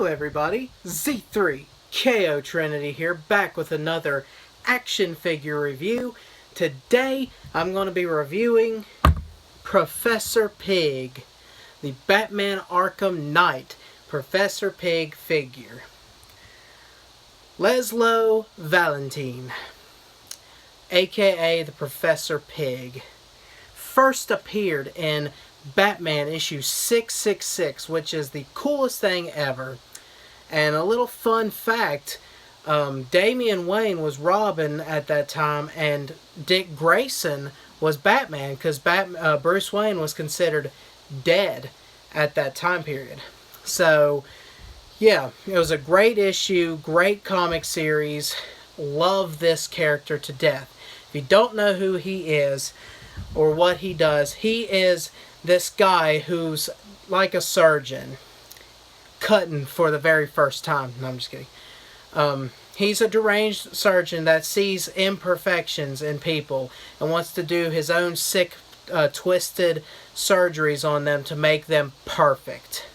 Hello everybody, Z3 KO Trinity here, back with another action figure review. Today I'm going to be reviewing Professor Pig, the Batman Arkham Knight Professor Pig figure. Laszlo Valentine, aka the Professor Pig, first appeared in Batman issue 666, which is the coolest thing ever. And a little fun fact, Damian Wayne was Robin at that time, and Dick Grayson was Batman, because Bruce Wayne was considered dead at that time period. So, yeah, it was a great issue, great comic series. Love this character to death. If you don't know who he is or what he does, he is this guy who's like a surgeon cutting for the very first time. No, I'm just kidding. He's a deranged surgeon that sees imperfections in people and wants to do his own sick, twisted surgeries on them to make them perfect.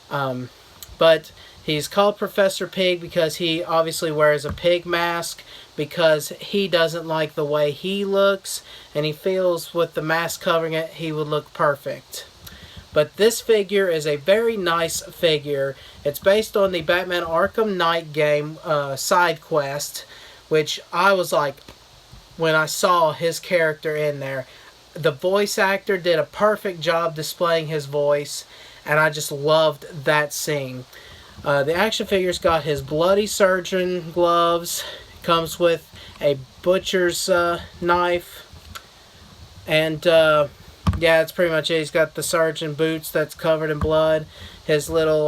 But he's called Professor Pig because he obviously wears a pig mask, because he doesn't like the way he looks, and he feels with the mask covering it, he would look perfect. But this figure is a very nice figure. It's based on the Batman Arkham Knight game side quest, which I was like, when I saw his character in there, the voice actor did a perfect job displaying his voice, and I just loved that scene. The action figure's got his bloody surgeon gloves, comes with a butcher's knife, and yeah, that's pretty much it. He's got the surgeon boots that's covered in blood, his little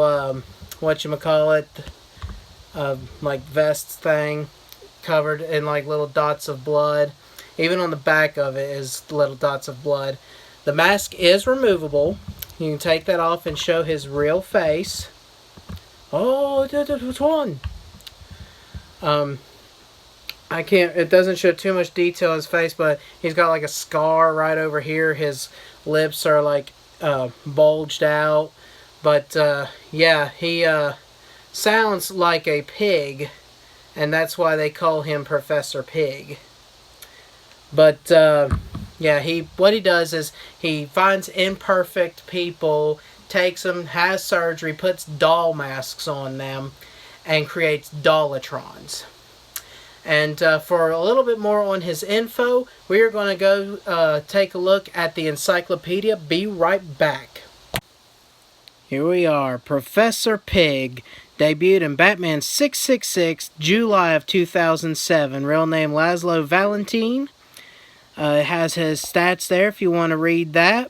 whatchamacallit, like vest thing covered in like little dots of blood. Even on the back of it is little dots of blood. The mask is removable. You can take that off and show his real face. Oh, which one? I can't, it doesn't show too much detail of his face, but he's got like a scar right over here. His lips are like bulged out. But yeah, he sounds like a pig, and that's why they call him Professor Pig. But yeah, what he does is he finds imperfect people, takes them, has surgery, puts doll masks on them, and creates Dollatrons. And for a little bit more on his info, we are going to go take a look at the encyclopedia. Be right back. Here we are. Professor Pig debuted in Batman 666, July of 2007. Real name Laszlo Valentine. It has his stats there if you want to read that.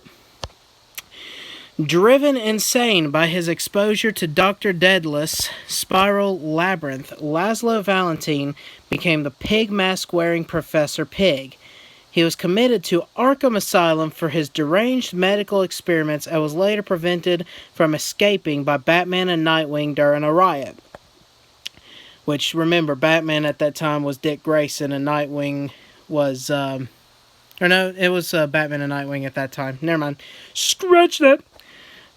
Driven insane by his exposure to Dr. Daedalus' spiral labyrinth, Laszlo Valentine became the pig mask-wearing Professor Pig. He was committed to Arkham Asylum for his deranged medical experiments and was later prevented from escaping by Batman and Nightwing during a riot. Which, remember, Batman at that time was Dick Grayson and Nightwing was... or no, it was Batman and Nightwing at that time. Never mind. Scratch that!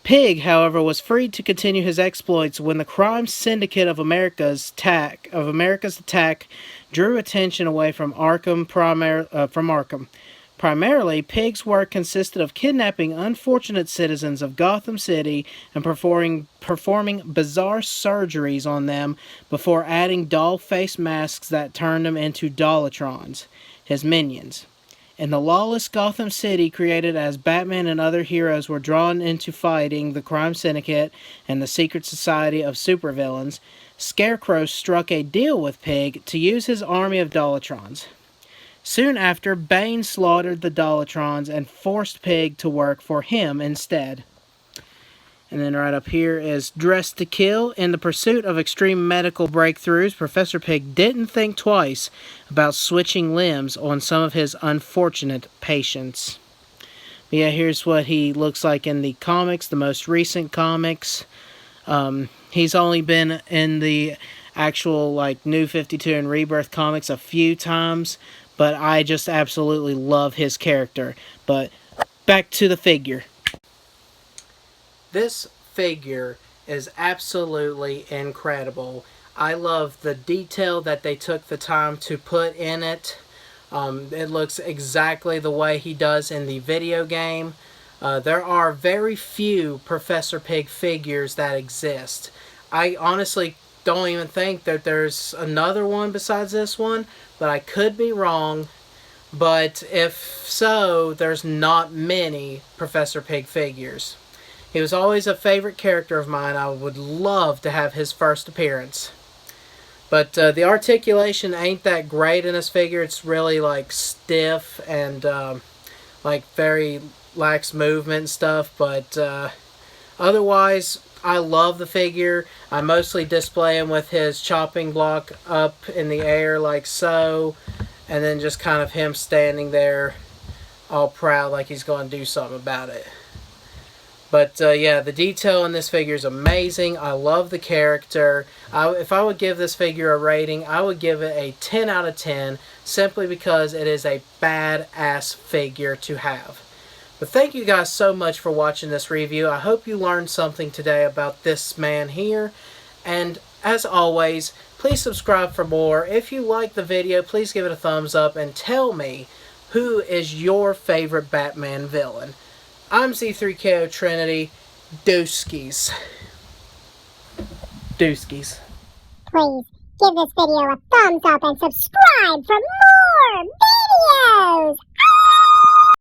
Pig, however, was freed to continue his exploits when the crime syndicate of America's attack drew attention away from Arkham. Primarily, Pig's work consisted of kidnapping unfortunate citizens of Gotham City and performing bizarre surgeries on them before adding doll face masks that turned them into Dollatrons, his minions. In the lawless Gotham City created as Batman and other heroes were drawn into fighting the crime syndicate and the secret society of supervillains, Scarecrow struck a deal with Pig to use his army of Dollatrons. Soon after, Bane slaughtered the Dollatrons and forced Pig to work for him instead. And then right up here is Dressed to Kill. In the pursuit of extreme medical breakthroughs, Professor Pig didn't think twice about switching limbs on some of his unfortunate patients. But yeah, here's what he looks like in the comics, the most recent comics. He's only been in the actual like New 52 and Rebirth comics a few times, but I just absolutely love his character. But back to the figure. This figure is absolutely incredible. I love the detail that they took the time to put in it. It looks exactly the way he does in the video game. There are very few Professor Pig figures that exist. I honestly don't even think that there's another one besides this one, but I could be wrong. But if so, there's not many Professor Pig figures. He was always a favorite character of mine. I would love to have his first appearance. But the articulation ain't that great in this figure. It's really like stiff and like very lax movement and stuff. But otherwise, I love the figure. I mostly display him with his chopping block up in the air like so. And then just kind of him standing there all proud like he's going to do something about it. But yeah, the detail in this figure is amazing. I love the character. If I would give this figure a rating, I would give it a 10 out of 10 simply because it is a badass figure to have. But thank you guys so much for watching this review. I hope you learned something today about this man here. And as always, please subscribe for more. If you like the video, please give it a thumbs up and tell me who is your favorite Batman villain. I'm Z3KO Trinity. Dooskies. Dooskies. Please give this video a thumbs up and subscribe for more videos!